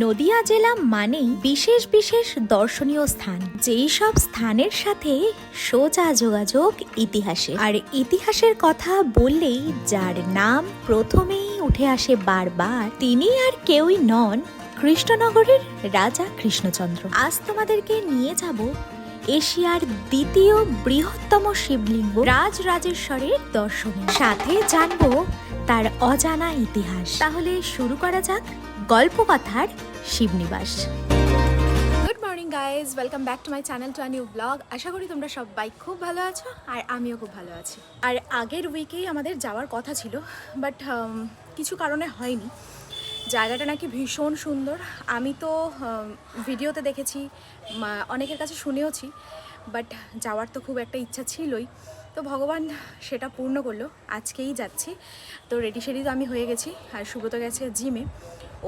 নদিয়া জেলা মানেই বিশেষ বিশেষ দর্শনীয় স্থান, যেই সব স্থানের সাথে সোজা যোগাযোগ ইতিহাসে। আর ইতিহাসের কথা বললেই যার নাম প্রথমেই উঠে আসে বারবার, তিনি আর কেউই নন কৃষ্ণনগরের রাজা কৃষ্ণচন্দ্র। আজ তোমাদেরকে নিয়ে যাব এশিয়ার দ্বিতীয় বৃহত্তম শিবলিঙ্গ রাজরাজেশ্বরের দর্শনে, সাথে জানবো তার অজানা ইতিহাস। তাহলে শুরু করা যাক গল্পকথার Shibnibas. Good morning guys, welcome back to my channel to a new blog. আশা করি তোমরা সবাই খুব ভালো আছো আর আমিও খুব ভালো আছি। আর আগের উইকেই আমাদের যাওয়ার কথা ছিল, বাট কিছু কারণে হয়নি। জায়গাটা নাকি ভীষণ সুন্দর, আমি তো ভিডিওতে দেখেছি, অনেকের কাছে শুনেওছি, বাট যাওয়ার তো খুব একটা ইচ্ছা ছিলই। তো ভগবান সেটা পূর্ণ করলো, আজকেই যাচ্ছি। তো রেডি সেডি তো আমি হয়ে গেছি, আর সুব্রত গেছে জিমে।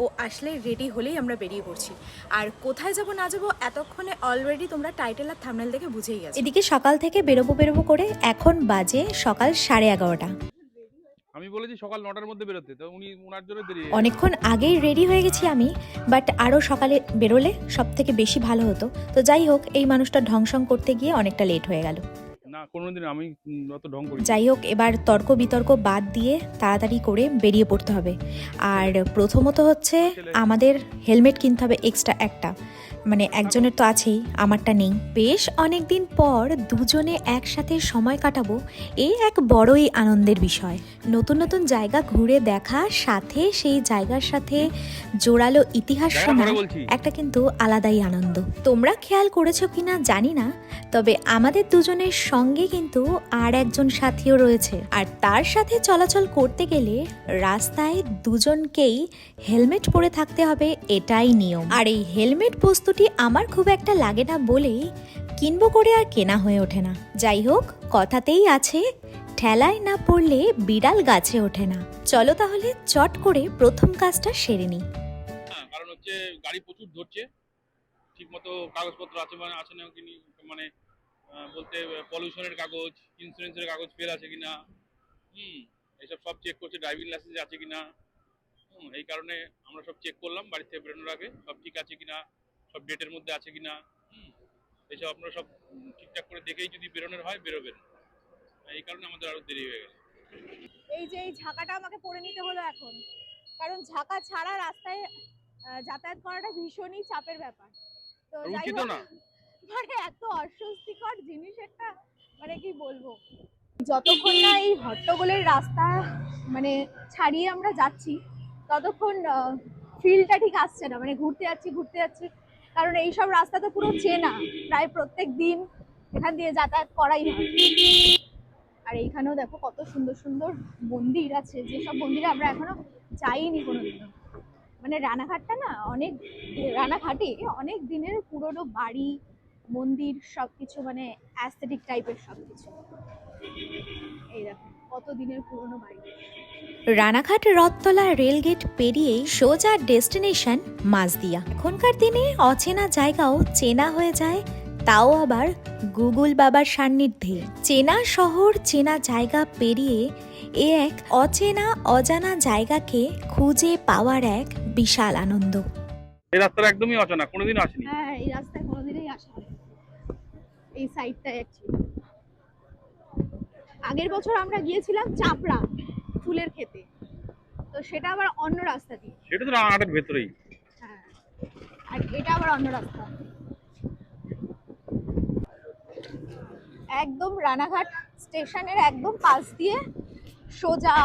ও আসলে রেডি হলেই আমরা বেরিয়ে পড়ছি। আর কোথায় যাব না যাব এতক্ষণে অলরেডি তোমরা টাইটেল আর থাম্বনেল দেখে বুঝেই গেছো। এদিকে সকাল থেকে বেরোবো করে এখন বাজে সকাল 11:30। আমি বলেছি সকাল 9টার মধ্যে বেরোতে, তো উনি ওনার জন্য দেরি। অনেকক্ষণ আগেই রেডি হয়ে গেছি আমি, বাট আরও সকালে বেরোলে সব থেকে বেশি ভালো হতো। তো যাই হোক, এই মানুষটা ঢংসং করতে গিয়ে অনেকটা লেট হয়ে গেল। না, কোনোদিন আমি অত ঢং করি। যাই হোক, এবার তর্ক বিতর্ক বাদ দিয়ে তাড়াতাড়ি করে বেরিয়ে পড়তে হবে। আর প্রথমত হচ্ছে আমাদের হেলমেট কিনতে হবে এক্সট্রা একটা, মানে একজনের তো আছেই, আমারটা নেই। বেশ অনেকদিন পর দুজনে একসাথে সময় কাটাবো, এই এক বড়ই আনন্দের বিষয়। নতুন নতুন জায়গা ঘুরে দেখা, সাথে সেই জায়গার সাথে জোরালো ইতিহাস শোনা, একটা কিন্তু আলাদাই আনন্দ। তোমরা খেয়াল করেছো কিনা জানি না, তবে আমাদের দুজনের সঙ্গে কিন্তু আর একজন সাথীও রয়েছে। আর তার সাথে চলাচল করতে গেলে রাস্তায় দুজনকেই হেলমেট পরে থাকতে হবে, এটাই নিয়ম। আর এই হেলমেট বস্তুটি আমার খুব একটা লাগে না বলেই কিনবো করে আর কেনা হয়ে ওঠে না। যাই হোক, কথাতেই আছে, ঠেলায় না পড়লে বিড়াল গাছে ওঠে না। চলো তাহলে চট করে প্রথম কাজটা সেরে নিই। কারণ হচ্ছে গাড়ি প্রচুর ধরছে, ঠিকমতো কাগজপত্র আছে মানে আছে না কিনি, মানে বলতে পলিউশনের কাগজ, ইন্স্যুরেন্সের কাগজ ফেল আছে কিনা, এইসব সব চেক করছে, ড্রাইভিং লাইসেন্স আছে কিনা। এই কারণে আমরা সব চেক করলাম বাড়ি থেকে বেরোনোর আগে, সব ঠিক আছে কিনা, সব ডেটের মধ্যে আছে কিনা। এইসব আপনারা সব ঠিকঠাক করে দেখেই যদি বেরোনোর হয় বেরোবেন, এই কারণে আমাদের আরো দেরি হয়ে গেছে। এই যে এই ঝাঁকাটা আমাকে পরে নিতে হলো এখন, কারণ ঝাঁকা ছাড়া রাস্তায় যাতায়াত করাটা ভীষণই চাপের ব্যাপার। তো যাই হোক, মানে এত অস্বস্তিকর জিনিস একটা, মানে কি বলবো, যতক্ষণ না এই হট্টগোলের রাস্তা মানে ছাড়িয়ে আমরা যাচ্ছি, ততক্ষণ ফিলটা ঠিক আসছে না। মানে ঘুরতে যাচ্ছি, কারণ এইসব রাস্তা তো পুরো চেনা, প্রায় প্রত্যেক দিন এখান দিয়ে যাতায়াত করাই হয়। আর এইখানেও দেখো কত সুন্দর সুন্দর মন্দির আছে, যেসব মন্দিরে আমরা এখনো যাইনি কোনোদিনও। মানে রানাঘাটটা না রানাঘাটে অনেক দিনের পুরনো বাড়ি, মন্দির, সবকিছু মানে অ্যাস্থেটিক টাইপের সবকিছু। এই দেখো কত দিনের পুরনো বাড়ি। রানাঘাট রথতলা রেলগেট পেরিয়েই সোজা ডেস্টিনেশন মাঝদিয়া। এখনকার দিনে অচেনা জায়গাও চেনা হয়ে যায়, তাও আবার গুগল বাবার সান্নিধ্যে। চেনা শহর, চেনা জায়গা পেরিয়ে এ এক অচেনা অজানা জায়গাকে খুঁজে পাওয়ার এক বিশাল আনন্দ। এই রাস্তাটা একদমই অচেনা, কোনোদিন আসেনি। হ্যাঁ, এই রাস্তায় কোনোদিনই আসা হয় এই সাইডটায়। অ্যাকচুয়ালি আগের বছর আমরা গিয়েছিলাম চাপড়া ফুলের খেতে, তো সেটা আবার অন্য রাস্তা দিয়ে। সেটা তো রানাঘাটের ভেতরেই। হ্যাঁ, আর এটা আবার অন্য রাস্তা, একদম রানাঘাট স্টেশনের একদম পাশ দিয়ে সোজা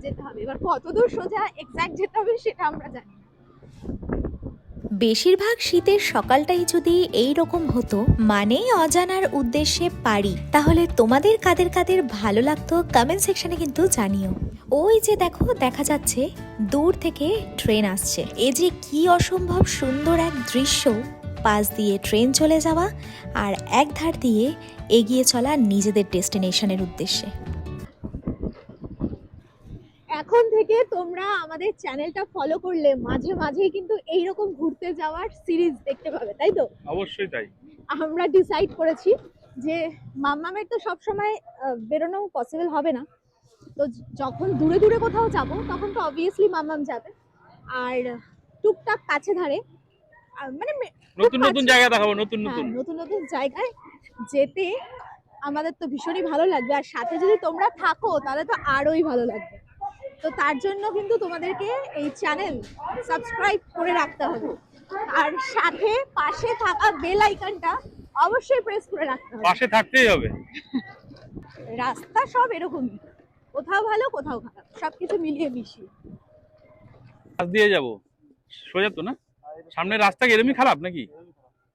যেতে হবে। এবার কতদূর সোজা এক্স্যাক্ট যেতে হবে সেটা আমরা জানি না। বেশিরভাগ শীতের সকালটাই যদি এই রকম হতো, মানে অজানার উদ্দেশ্যে পারি, তাহলে তোমাদের কাদের কাদের ভালো লাগতো কমেন্ট সেকশনে কিন্তু জানিও। ওই যে দেখো, দেখা যাচ্ছে দূর থেকে ট্রেন আসছে। এ যে কি অসম্ভব সুন্দর এক দৃশ্য, পাশ দিয়ে ট্রেন চলে যাওয়া আর এক ধার দিয়ে এগিয়ে চলা নিজেদের ডেস্টিনেশনের উদ্দেশ্যে। এখন থেকে তোমরা আমাদের চ্যানেলটা ফলো করলে মাঝে মাঝেই কিন্তু এইরকম ঘুরতে যাওয়ার সিরিজ দেখতে পাবে, তাই তো? অবশ্যই তাই। আমরা ডিসাইড করেছি যে মাম্মামের তো সবসময় বেরোনো পসিবল হবে না, তো যখন দূরে দূরে কোথাও যাব তখন তো অবভিয়াসলি মাম্মাম যাবে। আর টুকটাক কাছে ধারে মানে নতুন নতুন জায়গা দেখাবো, নতুন হ্যাঁ, নতুন। নতুন নতুন জায়গায় যেতে আমাদের তো ভীষণই ভালো লাগবে, আর সাথে যদি তোমরা থাকো তাহলে তো আরোই ভালো লাগবে। তো তার জন্য কিন্তু তোমাদেরকে এই চ্যানেল সাবস্ক্রাইব করে রাখতে হবে, আর সাথে পাশে থাকা বেল আইকনটা অবশ্যই প্রেস করে রাখতে হবে। পাশে থাকতেই হবে। রাস্তা সব এরকমই, কোথাও ভালো কোথাও খারাপ, সবকিছু মিলিয়ে মিশিয়ে। পাশ দিয়ে যাবো, সোজা তো না? সামনের রাস্তা কি এরমই খারাপ নাকি?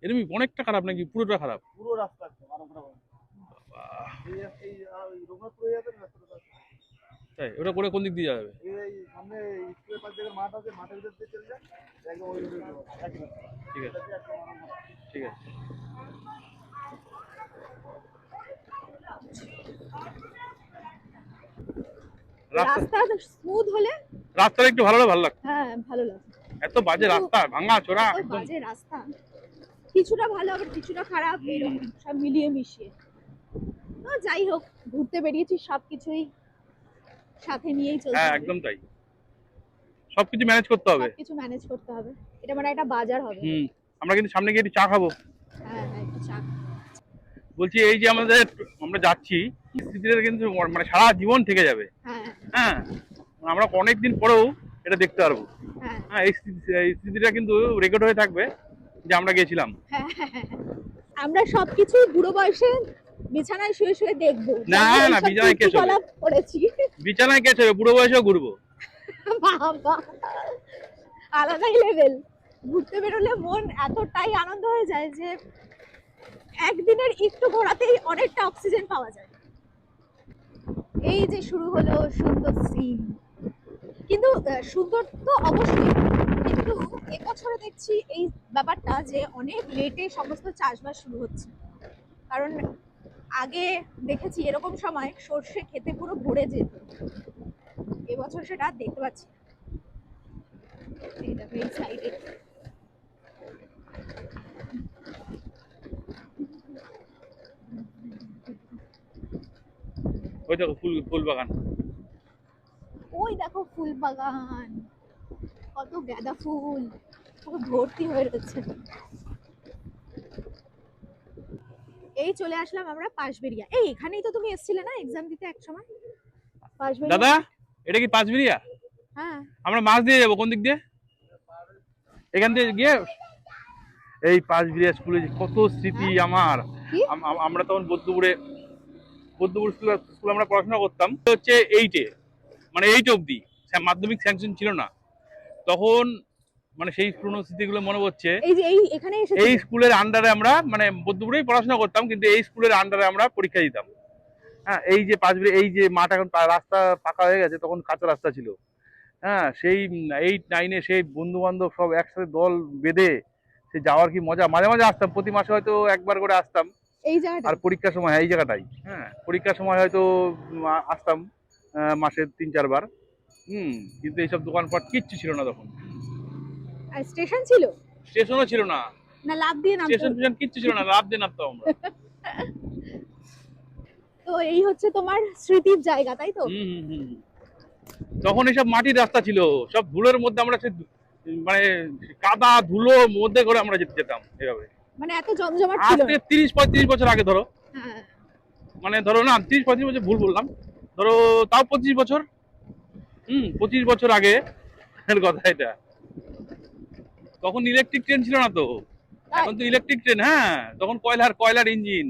এরমই অনেকটা খারাপ নাকি পুরোটা খারাপ? পুরো রাস্তা এই রঘুনাথপুর হয়ে যাবে রাস্তাটা। তাই ওটা করে কোন দিক দিয়ে যাবে? এই সামনে স্কুলের পাশ থেকে মাঠ আছে, মাঠের ভিতর দিয়ে চলে যায় একদম ওই রোডে একই রাস্তা। ঠিক আছে, ঠিক আছে। রাস্তা স্মুথ হলে রাস্তাটা একটু ভালো হলে ভালো লাগতো। হ্যাঁ ভালো লাগে। এত বাজে রাস্তা, ভাঙা চোরা ওই একদম। বাজে রাস্তা, কিছুটা ভালো আবার কিছুটা খারাপ, এরকম সব মিলিয়ে মিশিয়ে। তো যাই হোক, ঘুরতে বেরিয়েছি সবকিছুই সাথে নিয়েই চলতে হ্যাঁ হবে। একদম তাই, সবকিছু ম্যানেজ করতে হবে। সবকিছু ম্যানেজ করতে হবে, এটা মানে একটা বাজার হবে। আমরা কিন্তু সামনে গিয়ে একটু চা খাবো। হ্যাঁ হ্যাঁ, একটু চা। বলছি এই যে আমরা যাচ্ছি, স্মৃতিটা কিন্তু মানে সারা জীবন থেকে যাবে। হ্যাঁ হ্যাঁ, আমরা অনেকদিন পরেও এটা দেখতে পারবো। হ্যাঁ হ্যাঁ, এই স্মৃতিটা কিন্তু রেকর্ড হয়ে থাকবে যে আমরা গেছিলাম। হ্যাঁ, আমরা সবকিছু বুড়ো বয়সে বিছানায় শুয়ে শুয়ে দেখবো। না, আমরা না, এইসব বিছানায় কে শোবে? কীর্তিকলাপ করেছি। বিছানায় কে চলে, বুড়ো বয়সেও ঘুরবো। বাবা, আলাদাই লেভেল। ঘুরতে বেরোলে মন এতটাই আনন্দ হয়ে যায় যে একদিনের একটু ঘোরাতেই অনেকটা অক্সিজেন পাওয়া যায়। এই যে শুরু হলো সুন্দর সিন, কিন্তু সুন্দর তো অবশ্যই, কিন্তু এবছরে দেখছি এই ব্যাপারটা যে অনেক লেটে সমস্ত চাষবাস শুরু হচ্ছে। কারণ আগে দেখেছি এরকম সময় সর্ষে খেতে পুরো ভরে যেত, এবছর সেটা আর দেখতে পাচ্ছি না। এই দেখো এই সাইডে ওই দেখো ফুল বাগান। ওই দেখো ফুল বাগান, কত গাঁদা ফুল পুরো ভর্তি হয়ে রয়েছে। এই চলে আসলাম আমরা পাশবেড়িয়া। এই এখানেই তো তুমি এসেছিলে না এক্সাম দিতে এক সময়? পাশবেড়িয়া। দাদা, এটা কি পাঁচবিরিয়া? হ্যাঁ, আমরা মাছ দিয়ে যাবো কোন দিক দিয়ে? এখান থেকে গিয়ে এই পাঁচবিরিয়া স্কুলে কত স্মৃতি আমার। কি? আমরা তখন বদ্যপুর স্কুলে আমরা পড়াশোনা করতাম, হচ্ছে 8-এ, মানে 8 অবধি মাধ্যমিক স্যাংশন ছিল না তখন। মানে সেই পুরনো স্মৃতিগুলো মনে পড়ছে। এই যে এই এখানে এসেছি। এই স্কুলের আন্ডারে আমরা মানে বদ্যপুরেই পড়াশোনা করতাম, কিন্তু এই স্কুলের আন্ডারে আমরা পরীক্ষা দিতাম। হ্যাঁ, এই যে পাঁচবিড়ি, এই যে মাঠ এখন রাস্তা পাকা হয়ে গেছে, তখন কাঁচা রাস্তা ছিল। হ্যাঁ, সেই 8-9-এ সেই বন্ধু বান্ধব সব একসাথে দল বেঁধে সে যাওয়ার কি মজা। মাঝে মাঝে আসতাম, প্রতি মাসে হয়তো একবার করে আসতাম। এই জায়গাটা আর পরীক্ষার সময় এই জায়গাটাই, হ্যাঁ পরীক্ষার সময় হয়তো আসতাম মাসে 3-4 বার। কিন্তু এইসব দোকানপাট কিচ্ছু ছিল না তখন। আর স্টেশন ছিল স্টেশনও ছিল না, না, লাভ দিয়ে নামতে স্টেশন হতো? ফেশন কিচ্ছু ছিল না, লাভ দিয়ে নামতাম আমরা। তো এই হচ্ছে তোমার স্মৃতির জায়গা, তাই তো? তখন এসব মাটির রাস্তা ছিল, সব ধুলোর মধ্যে আমরা মানে কাদা ধুলোর মধ্যে করে আমরা যেতাম এভাবে। মানে এত জমজমাট আজ ছিল না। থেকে 30-35 বছর আগে ধরো, হ্যাঁ, মানে ধরো না 30-35 বছর ভুল বললাম, ধরো তাও 25 বছর। 25 বছর আগে এর কথা এটা। তখন ইলেকট্রিক ট্রেন ছিল না তো, এখন তো ইলেকট্রিক ট্রেন। হ্যাঁ, তখন কয়লার ইঞ্জিন,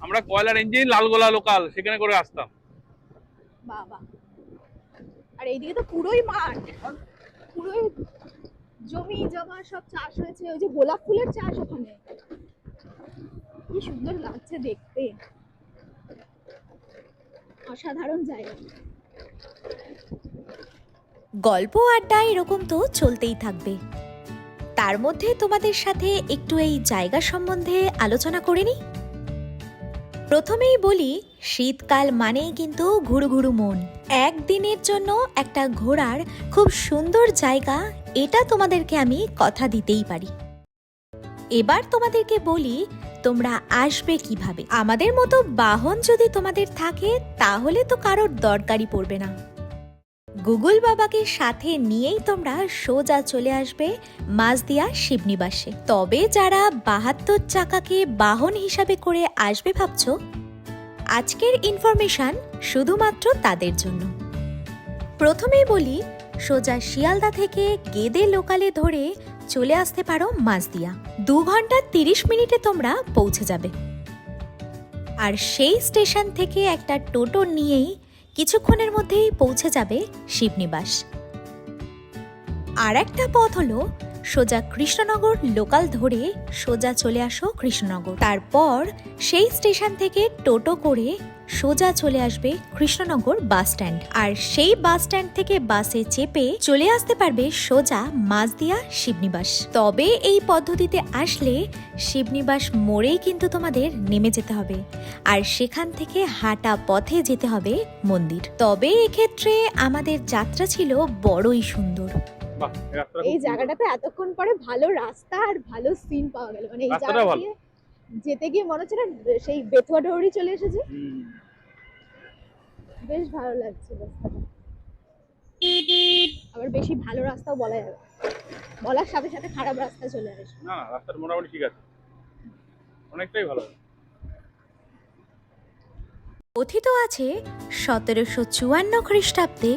আমরা কয়লার ইঞ্জিন লালগোলা লোকাল সেখানে করে আসতাম। বাবা, আর এইদিকে তো পুরোই মাঠ, পুরোই জমি জমা সব চাষ হয়েছে। ওই যে গোলাপ ফুলের চাষ ওখানে, কি সুন্দর লাগছে দেখতে, অসাধারণ জায়গা। গল্প আড্ডা এরকম তো চলতেই থাকবে, তার মধ্যে তোমাদের সাথে একটু এই জায়গা সম্বন্ধে আলোচনা করে নিই। প্রথমেই বলি, শীতকাল মানেই কিন্তু ঘুরু ঘুরু মন। একদিনের জন্য একটা ঘোরার খুব সুন্দর জায়গা, এটা তোমাদেরকে আমি কথা দিতেই পারি। এবার তোমাদেরকে বলি তোমরা আসবে কিভাবে। আমাদের মতো বাহন যদি তোমাদের থাকে তাহলে তো কারোর দরকারই পড়বে না। গুগল বাবাকে সাথে নিয়েই তোমরা সোজা চলে আসবে মাঝদিয়া শিবনিবাসে। তবে যারা 72 চাকাকে বাহন হিসাবে করে আসবে ভাবছো, আজকের ইনফরমেশন শুধুমাত্র তাদের জন্য। প্রথমেই বলি, সোজা শিয়ালদা থেকে গেদে লোকালে ধরে চলে আসতে পারো মাঝদিয়া। 2 ঘন্টা 30 মিনিটে তোমরা পৌঁছে যাবে। আর সেই স্টেশন থেকে একটা টোটো নিয়েই কিছুক্ষণের মধ্যেই পৌঁছে যাবে শিবনিবাস। আর একটা পথ হলো সোজা কৃষ্ণনগর লোকাল ধরে সোজা চলে আসো কৃষ্ণনগর। তারপর সেই স্টেশন থেকে টোটো করে সোজা চলে আসবে কৃষ্ণনগর বাস স্ট্যান্ড। আর সেই বাস স্ট্যান্ড থেকে বাসে চেপে চলে আসতে পারবে সোজা মাঝদিয়া শিবনিবাস। তবে এই পদ্ধতিতে আসলে শিবনিবাস মোড়েই কিন্তু তোমাদের নেমে যেতে হবে, আর সেখান থেকে হাঁটা পথে যেতে হবে মন্দির। তবে এক্ষেত্রে আমাদের যাত্রা ছিল বড়ই সুন্দর। বাহ, রাস্তাটা এই খুব সুন্দর। জায়গাটাতে এতক্ষণ পরে ভালো রাস্তা আর ভালো সিন পাওয়া গেল। মানে এই রাস্তাটা জায়গা ভালো। দিয়ে যেতে গিয়ে মনে হচ্ছে না সেই বেথুয়া ডহরি চলে এসেছি। হুম। বেশ ভালো লাগছে রাস্তাটা। আবার বেশি ভালো রাস্তাও বলা যাবে না। বলার সাথে সাথে খারাপ রাস্তা চলে আসে। না, রাস্তাটা মোটামুটি ঠিক আছে, অনেকটাই ভালো। কথিত আছে 1754 খ্রিস্টাব্দে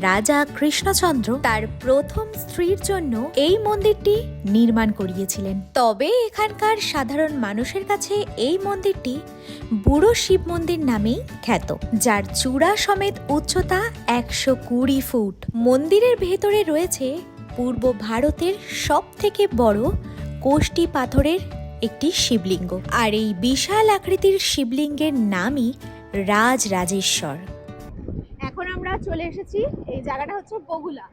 রাজা কৃষ্ণচন্দ্র তার প্রথম স্ত্রীর জন্য এই মন্দিরটি নির্মাণ করিয়েছিলেন। তবে এখানকার সাধারণ মানুষের কাছে এই মন্দিরটি বুড়ো শিব মন্দির নামেই খ্যাত, যার চূড়া সমেত উচ্চতা 120 ফুট। মন্দিরের ভেতরে রয়েছে পূর্ব ভারতের সবথেকে বড় কোষ্টি পাথরের একটি শিবলিঙ্গ। আর এই বিশাল আকৃতির শিবলিঙ্গের নামই রাজরাজেশ্বর। এখন আমরা চলে এসেছি, এই জায়গাটা হচ্ছে বগুলা।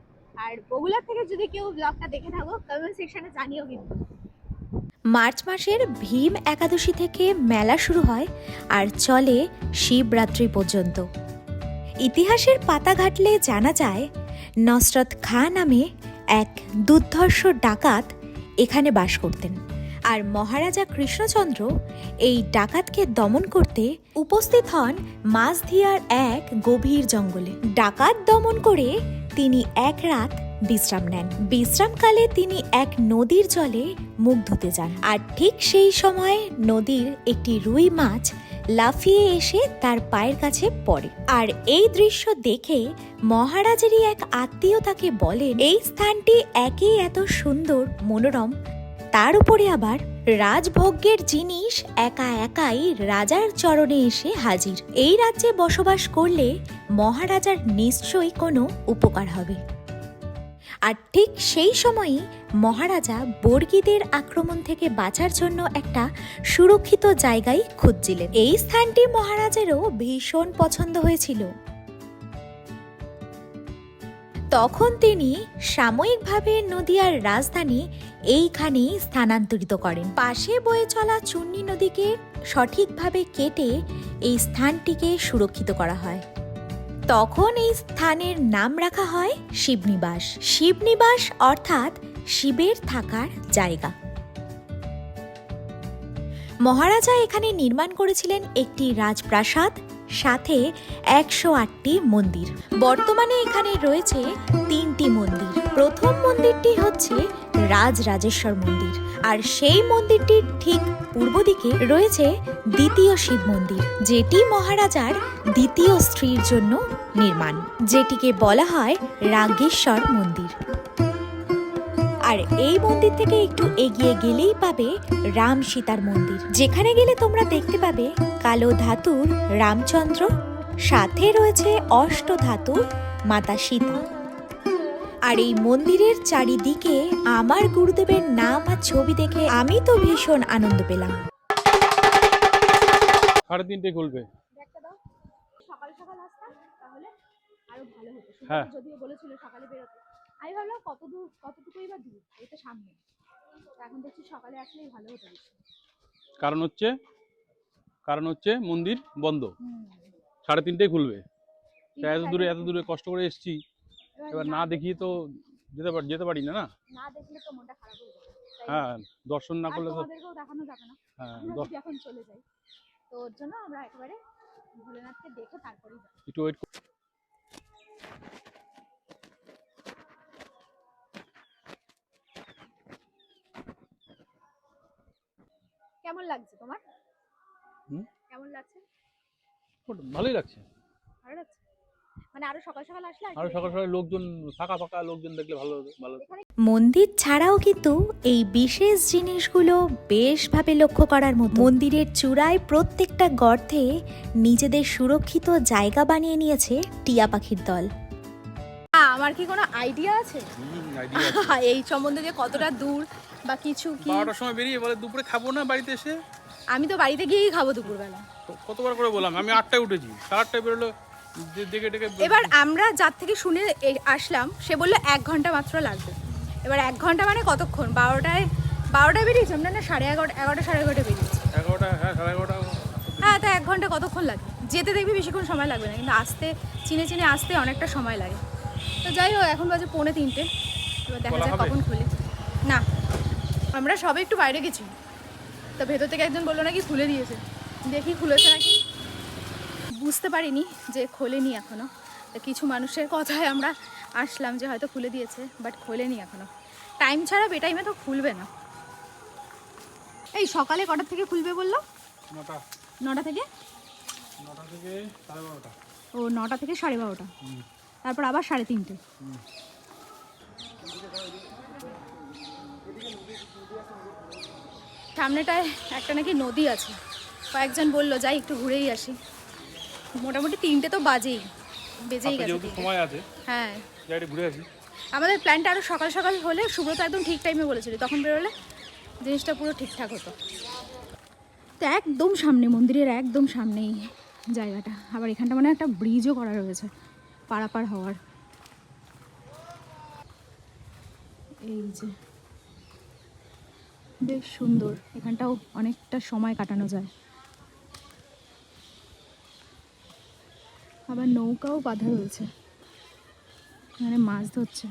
আর বগুলা থেকে যদি কেউ ব্লগটা দেখে থাকো কমেন্ট সেকশনে জানিও কিন্তু। মার্চ মাসের ভীম একাদশী থেকে মেলা শুরু হয় আর চলে শিবরাত্রি পর্যন্ত। ইতিহাসের পাতা ঘাটলে জানা যায় নসরত খাঁ নামে এক দুর্ধর্ষ ডাকাত এখানে বাস করতেন। আর মহারাজা কৃষ্ণচন্দ্র এই ডাকাতকে দমন করতে উপস্থিত হন মাঝদিয়ার এক গভীর জঙ্গলে। ডাকাত দমন করে তিনি এক রাত বিশ্রাম নেন। বিশ্রামকালে তিনি এক নদীর জলে মুখ ধুতে যান, আর ঠিক সেই সময় নদীর একটি রুই মাছ লাফিয়ে এসে তার পায়ের কাছে পড়ে। আর এই দৃশ্য দেখে মহারাজেরই এক আত্মীয় তাকে বলেন, এই স্থানটি একেই এত সুন্দর মনোরম, তার উপরে আবার রাজভোগ্যের জিনিস একা একাই রাজার চরণে এসে হাজির। এই রাজ্যে বসবাস করলে মহারাজার নিশ্চয়ই কোনো উপকার হবে। আর ঠিক সেই সময়ই মহারাজা বর্গীদের আক্রমণ থেকে বাঁচার জন্য একটা সুরক্ষিত জায়গায় খুঁজছিলেন। এই স্থানটি মহারাজেরও ভীষণ পছন্দ হয়েছিল। তখন তিনি সাময়িকভাবে নদিয়ার রাজধানী এইখানেই স্থানান্তরিত করেন। পাশে বয়ে চলা চুন্নি নদীকে সঠিকভাবে কেটে এই স্থানটিকে সুরক্ষিত করা হয়। তখন এই স্থানের নাম রাখা হয় শিবনিবাস। শিবনিবাস অর্থাৎ শিবের থাকার জায়গা। মহারাজা এখানে নির্মাণ করেছিলেন একটি রাজপ্রাসাদ, সাথে 108টি মন্দির। বর্তমানে এখানে রয়েছে 3টি মন্দির। প্রথম মন্দিরটি হচ্ছে রাজরাজেশ্বর মন্দির, আর সেই মন্দিরটির ঠিক পূর্ব দিকে রয়েছে দ্বিতীয় শিব মন্দির, যেটি মহারাজার দ্বিতীয় স্ত্রীর জন্য নির্মাণ, যেটিকে বলা হয় রাগেশ্বর মন্দির। আর এই মন্দির থেকে একটু এগিয়ে গেলেই পাবে রাম সীতার মন্দির, যেখানে গেলে তোমরা দেখতে পাবে কালো ধাতুর রামচন্দ্র, সাথে রয়েছে অষ্ট ধাতুর মাতা সীতা। আর এই মন্দিরের চারিদিকে আমার গুরুদেবের নাম আর ছবি দেখে আমি তো ভীষণ আনন্দ পেলাম। 3:30 খুলবে। একটা দাও, সকাল সকাল আসতাম তাহলে আরো ভালো হতো। হ্যাঁ। যদিও বলেছিল সকালে বেরোতে, আমি ভাবলাম কতটুকুই বা দূর, এই তো সামনে। এখন দেখছি সকালে আসলেই ভালো হতো বেশি। কারণ হচ্ছে মন্দির বন্ধ, 3:30 খুলবে। এত দূরে কষ্ট করে এসেছি, এবার না দেখিয়ে তো যেতে পারি না। না দেখলে তো মনটা খারাপ হয়ে যাবে। হ্যাঁ, দর্শন না করলে তো তোমাদেরকেও দেখানো যাবে না। হ্যাঁ, আমরা যদি এখন চলে যাই, তো ওর জন্য আমরা একেবারে ভোলেনাথকে দেখে তারপরেই যাবো। একটু ওয়েট। কেমন লাগছে তোমার? হুম? কেমন লাগছে? ভালোই লাগছে। ভালো লাগছে? মানে আরো সকাল সকাল আসলে আর আরো কি সকাল বেশি সকাল লোকজন ফাঁকা ফাঁকা লোকজন দেখলে ভালো ভালো। এখানে মন্দির ছাড়াও কিন্তু এই বিশেষ জিনিসগুলো বেশভাবে লক্ষ্য করার মতো। মন্দিরের চূড়ায় প্রত্যেকটা গর্তে নিজেদের সুরক্ষিত জায়গা বানিয়ে নিয়েছে টিয়া পাখির দল। আমার কি কোনো আইডিয়া আছে এই সম্বন্ধে যে কতটা দূর বা কিছু কি? 12টার সময় বেরিয়ে বলে দুপুরে খাবো না বাড়িতে এসে। আমি তো বাড়িতে গিয়েই খাবো দুপুরবেলা। কতবার করে বললাম, আমি 8টায় উঠেছি, 8টায় বেরোলো দেখে দেখে। এবার আমরা যার থেকে শুনে আসলাম সে বললো 1 ঘন্টা মাত্র লাগবে। এবার 1 ঘন্টা মানে কতক্ষণ? 12টায় বেরিয়েছি আমরা, না 11:30 11:30 বেরিয়েছি। 11টা, হ্যাঁ 11:30। হ্যাঁ, তো 1 ঘন্টা কতক্ষণ লাগে? যেতে দেখবি বেশিক্ষণ সময় লাগবে না, কিন্তু আসতে চিনে চিনে আসতে অনেকটা সময় লাগে। তো যাই হোক, এখন বাজে 2:45। এবার দেখা যাক কখন খুলে। না, আমরা সবে একটু বাইরে গেছি, তো ভেতর থেকে একজন বললো নাকি খুলে দিয়েছে। দেখি খুলেছে নাকি, বুঝতে পারিনি যে খোলেনি এখনো। তো কিছু মানুষের কথায় আমরা আসলাম যে হয়তো খুলে দিয়েছে, বাট খোলেনি এখনো। টাইম ছাড়া বেটাইমে তো খুলবে না। এই সকালে কটার থেকে খুলবে বললো? 9টা। 9টা থেকে? 9টা থেকে 12:30। ও 9টা থেকে 12:30। তারপর আবার 3:30। সামনেটায় একটা নাকি নদী আছে, কয়েকজন বললো যাই একটু ঘুরেই আসি। মোটামুটি 3টে তো বেজেই গেছে। যেহেতু সময় আছে, হ্যাঁ, যাই একটু ঘুরে আসি। আমাদের প্ল্যানটা আরও সকাল সকাল হলে, সুব্রত একদম ঠিক টাইমে বলেছিল, তখন বেরোলে জিনিসটা পুরো ঠিকঠাক হতো। তো একদম সামনে, মন্দিরের একদম সামনেই জায়গাটা। আবার এখানটা মানে একটা ব্রিজও করা রয়েছে পারাপার হওয়ার। এই যে বেশ সুন্দর, এখানটাও অনেকটা সময় কাটানো যায়। আবার নৌকাও বাঁধা রয়েছে, এখানে মাছ ধরছে।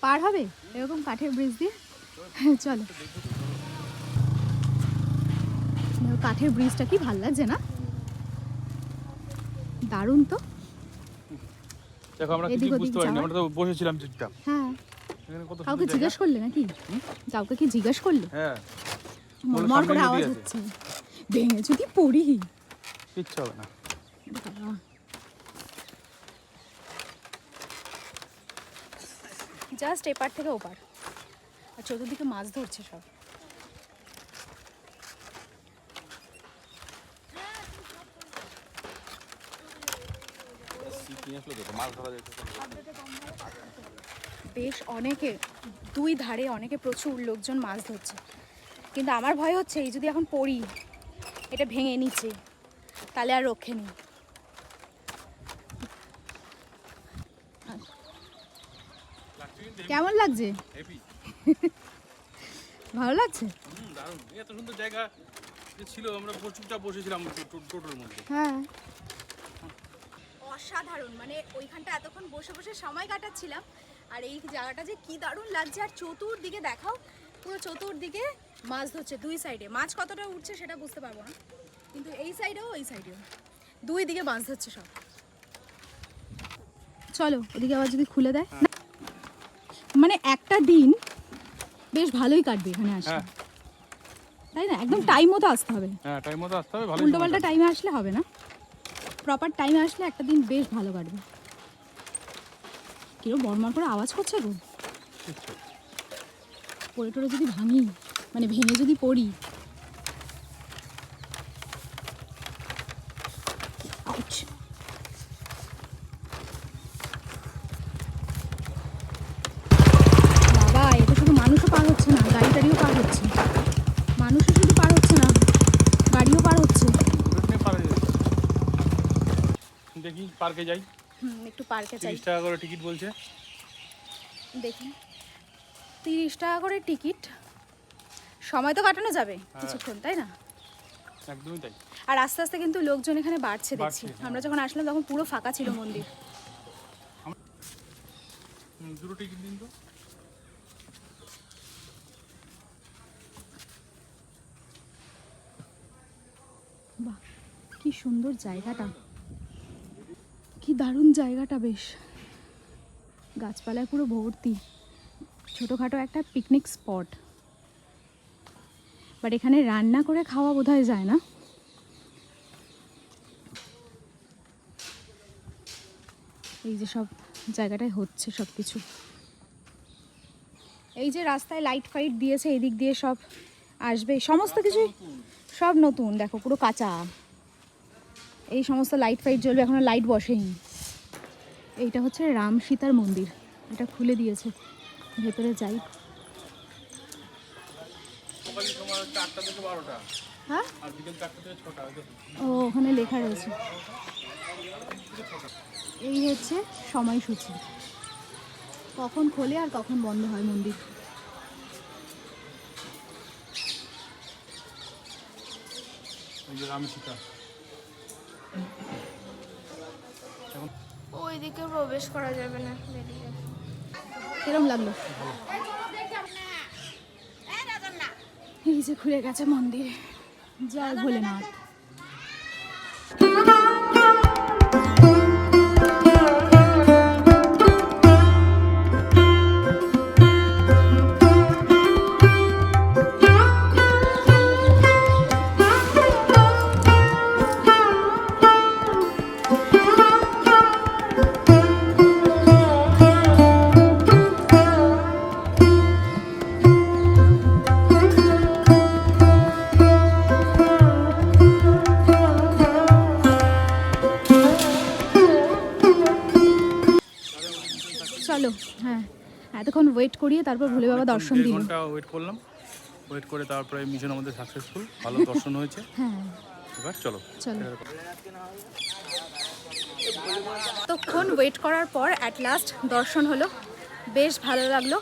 পার হবে এরকম কাঠের ব্রিজ দিয়ে? চলো, কাঠের ব্রিজটা কি ভাল লাগছে না? দারুণ তো। দেখো আমরা এদিক কিছু ওদিক বুঝতে পারিনি, যাওয়ার? আমরা তো বসেছিলাম চুপচাপ। হ্যাঁ, এখানে কত কাউকে সুন্দর জিজ্ঞেস জায়গা। করলে নাকি? কাউকে কি জিজ্ঞেস করলে? হ্যাঁ, মরমর করে সামনেই নদী আওয়াজ আছে। হচ্ছে, ভেঙে যদি পড়ি। কিচ্ছু হবে না। জাস্ট এপার থেকে ওপার, আর চতুর্দিকে মাছ ধরছে সব। বেশ অনেকে, 2 ধারে অনেকে, প্রচুর লোকজন মাছ ধরছে। কিন্তু আমার ভয় হচ্ছে এই যদি এখন পড়ি, এটা ভেঙে নিচ্ছে, তাহলে আর রক্ষে নেই। কেমন লাগছে? ভালো লাগছে? দারুণ, এত সুন্দর জায়গা ছিল, আমরা চুপচাপ বসেছিলাম টোটোর মধ্যে। হ্যাঁ, অসাধারণ। মানে ওইখানটা এতক্ষণ বসে বসে সময় কাটাচ্ছিলাম, আর এই জায়গাটা যে কি দারুণ লাগছে। আর চতুর্দিকে দেখাও, পুরো চতুর্দিকে মাছ ধরছে, 2 সাইডে। মাছ কতটা উঠছে সেটা বুঝতে পারবো না, কিন্তু এই সাইডেও এই সাইডেও 2 দিকে মাছ ধরছে সব। চলো ওদিকে আবার যদি খুলে দেয়। মানে একটা দিন বেশ ভালোই কাটবে এখানে আসলে, তাই না? একদম টাইম মতো আসতে হবে। হ্যাঁ, টাইম মতো আসতে হবে, ভালো। উল্টো পাল্টা টাইমে আসলে হবে না, প্রপার টাইমে আসলে একটা দিন বেশ ভালো কাটবে। কিরো বড়মার করে আওয়াজ করছে গো। পড়ে টরে যদি ভাঙি, মানে ভেঙে যদি পড়ি। আউচ। বাবা, এ তো শুধু মানুষও পার হচ্ছে না, গাড়ি টাড়িও পার হচ্ছে। মানুষও শুধু পার হচ্ছে না, গাড়িও পার হচ্ছে। দেখি পার্কে যাই। একটু পার্কে চাই। 30 টাকা করে টিকিট বলছে। দেখি, 30 টাকা করে টিকিট, সময় তো কাটানো যাবে কিছুক্ষণ, তাই না? একদমই তাই। আর আস্তে আস্তে কিন্তু লোকজন এখানে বাড়ছে দেখছি। বাড়ছে, আমরা যখন আসলাম তখন পুরো ফাঁকা ছিল মন্দির। দুটো টিকিট দিন তো। বাহ, কি সুন্দর জায়গাটা। কি দারুণ জায়গাটা, বেশ গাছপালায় পুরো ভর্তি, ছোটোখাটো একটা পিকনিক স্পট। বাট এখানে রান্না করে খাওয়া বোধহয় যায় না। এই যে সব জায়গাটায় হচ্ছে সব কিছু। এই যে রাস্তায় লাইট ফাইট দিয়েছে, এই দিক দিয়ে সব আসবে, সমস্ত কিছু সব নতুন। দেখো পুরো কাঁচা, এই সমস্ত লাইট ফাইট জ্বলবে, এখনো লাইট বসেনি। এইটা হচ্ছে রাম সীতার মন্দির, এটা খুলে দিয়েছে, ভেতরে যাই। সকালের সময় হচ্ছে 8টা থেকে 12টা, হ্যাঁ, আর বিকেল 4টা থেকে 6টা। ও ওখানে লেখা রয়েছে। এই হচ্ছে সময়সূচি, কখন খোলে আর কখন বন্ধ হয় মন্দির। এই যে রাম সীতা। ওইদিকে প্রবেশ করা যাবে না, বেরিয়ে কিরম লাগলো? এই যে খুলে গেছে মন্দির, জয় ভোলেনাথ। চলো, হ্যাঁ এতক্ষণ ওয়েট করিয়ে তারপর ভোলে বাবা দর্শন দিল। ঘন্টা ওয়েট করলাম, ওয়েট করে তারপরে মিশন আমাদের সাকসেসফুল, ভালো দর্শন হয়েছে। হ্যাঁ এবার চলো চলো। তখন ওয়েট করার পর অ্যাট লাস্ট দর্শন হলো, বেশ ভালো লাগলো।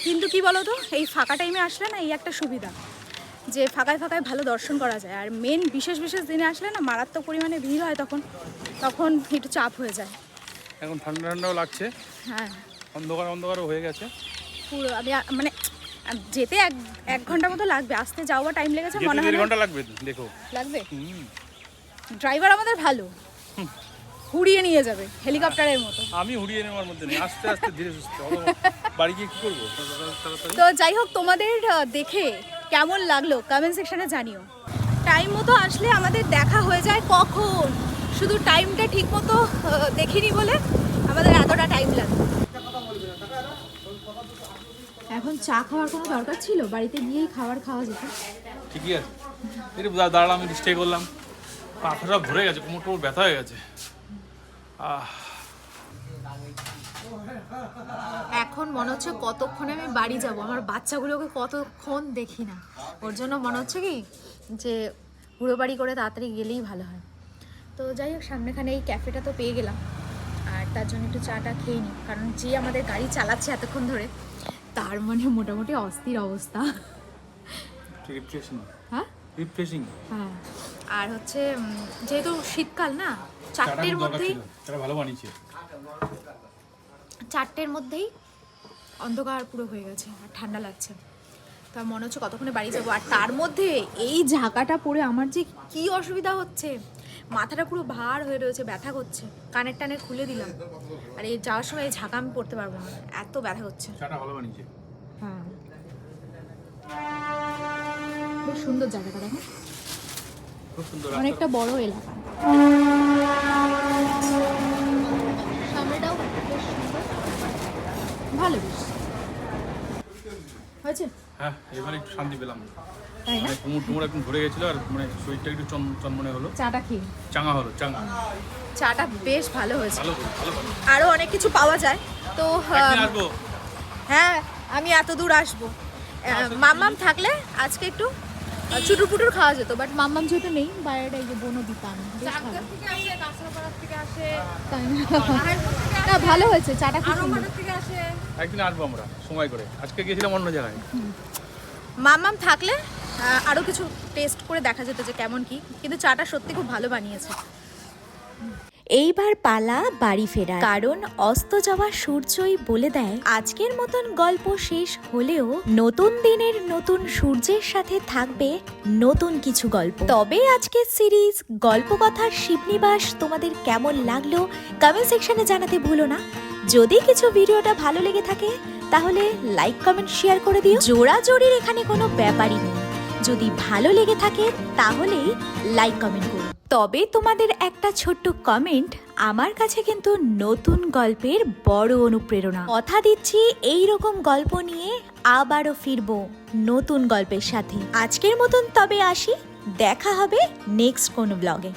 কিন্তু কি বলো তো, এই ফাঁকা টাইমে আসলে না এই একটা সুবিধা যে ফাঁকায় ফাঁকায় ভালো দর্শন করা যায়। আর মেন বিশেষ বিশেষ দিনে আসলে না মারাত্মক পরিমাণে ভিড় হয়, তখন একটু চাপ হয়ে যায়। এখন ঠান্ডা ঠান্ডাও লাগছে, হ্যাঁ অন্ধকার অন্ধকারও হয়ে গেছে। পুরো আমি মানে যেতে এক ঘন্টা মতো লাগবে, আসতে যাওয়া টাইম লেগেছে যেতে মনে হয় 1.5 না। ঘন্টা লাগবে, দেখো লাগবে। ড্রাইভার আমাদের ভালো, হুড়িয়ে নিয়ে যাবে হেলিকপ্টারের মতো। আমি উড়িয়ে নেওয়ার মধ্যে নেই, আস্তে আস্তে ধীরে সুস্থে। বাড়ি গিয়ে কি করবো তাড়াতাড়ি। তো যাই হোক, তোমাদের দেখে কেমন লাগলো কমেন্ট সেকশনে জানিও। টাইম মতো আসলে আমাদের দেখা হয়ে যায় কখন, শুধু টাইমটা ঠিক মতো দেখিনি বলে আমাদের এতটা টাইম লাগে। এখন চা খাওয়ার কোনো দরকার ছিল? বাড়িতে গিয়েই খাওয়া যেত। ঠিকই আছে, একটু দাঁড়ালাম, একটু স্টে করলাম, পাথরটা ভরে গেছে, কোমর টোমর ব্যথা হয়ে গেছে। এখন মনে হচ্ছে কতক্ষণে আমি বাড়ি যাব, আমার বাচ্চাগুলোকে কতক্ষণ দেখি না, ওর জন্য মনে হচ্ছে কি যে হুড়ো বাড়ি করে তাড়াতাড়ি গেলেই ভালো হয়। তো যাই হোক, সামনেখানে এই ক্যাফেটা তো পেয়ে গেলাম, আর তার জন্য একটু চাটা খেয়ে নিই, কারণ যে আমাদের গাড়ি চালাচ্ছে এতক্ষণ ধরে তার মানে মোটামুটি অস্থির অবস্থা। রিফ্রেশিং, হ্যাঁ রিফ্রেশিং। হ্যাঁ, আর হচ্ছে যেহেতু শীতকাল না, 4টের মধ্যেই তারা ভালো বানিয়েছে। 4টের মধ্যেই অন্ধকার পুরো হয়ে গেছে আর ঠান্ডা লাগছে, তো মনে হচ্ছে কতক্ষণে বাড়ি যাবো। আর তার মধ্যে এই ঝাঁকাটা পরে আমার যে কি অসুবিধা হচ্ছে, মাথাটা পুরো ভার হয়ে রয়েছে, ব্যথা করছে, কানের টানে খুলে দিলাম। আর এই যাওয়ার সময় এই ঝাঁকা আমি পড়তে পারবো না, এত ব্যথা হচ্ছে। চাটা ভালো বানিয়েছে। হ্যাঁ, বেশ সুন্দর জায়গাটা, দেখো খুব সুন্দর, অনেকটা বড় এলাকা, সামনেটাও বেশ সুন্দর, ভালো বেশ হয়েছে। হ্যাঁ এবার একটু শান্তি পেলাম, তাই না? মানে কোমর টোমর একদম ধরে গেছিল, আর মানে শরীরটা একটু চনমনে হলো, চাটা খেয়ে চাঙা হলো, চাঙা। চাটা বেশ ভালো হয়েছে। ভালো ভালো ভালো। আরো অনেক কিছু পাওয়া যায় তো একদিন আসবো। হ্যাঁ, আমি এত দূর আসবো। মাম্মাম থাকলে আজকে একটু চুটুর পুটুর খাওয়া যেত, বাট মাম্মাম যেহেতু নেই, বাইরেটা এই যে বনো দিতাম, বেশ ভালো। তাই না? না ভালো হয়েছে চাটা, খুব সুন্দর। একদিন আসবো আমরা সময় করে, আজকে গেছিলাম অন্য জায়গায়। মাম্মাম থাকলে আরো কিছু টেস্ট করে দেখা যেত যে কেমন কি, কিন্তু চাটা সত্যি খুব ভালো বানিয়েছে। এইবার পালা বাড়ি ফেরা, কারণ অস্ত যাওয়া সূর্যই বলে দেয় আজকের মতন গল্প শেষ হলেও নতুন দিনের নতুন সূর্যের সাথে থাকবে নতুন কিছু গল্প। তবে আজকের সিরিজ গল্পকথার শিবনিবাস তোমাদের কেমন লাগলো কমেন্ট সেকশনে জানাতে ভুলো না। যদি কিছু ভিডিওটা ভালো লেগে থাকে তাহলে লাইক কমেন্ট শেয়ার করে দিও। জোড়াজোড়ির এখানে কোনো ব্যাপারই নেই, যদি ভালো লেগে থাকে তাহলেই লাইক কমেন্ট করো। তবে তোমাদের একটা ছোট্ট কমেন্ট আমার কাছে কিন্তু নতুন গল্পের বড় অনুপ্রেরণা। কথা দিচ্ছি এই রকম গল্প নিয়ে আবারও ফিরবো নতুন গল্পের সাথে। আজকের মতন তবে আসি, দেখা হবে নেক্সট কোনো ব্লগে।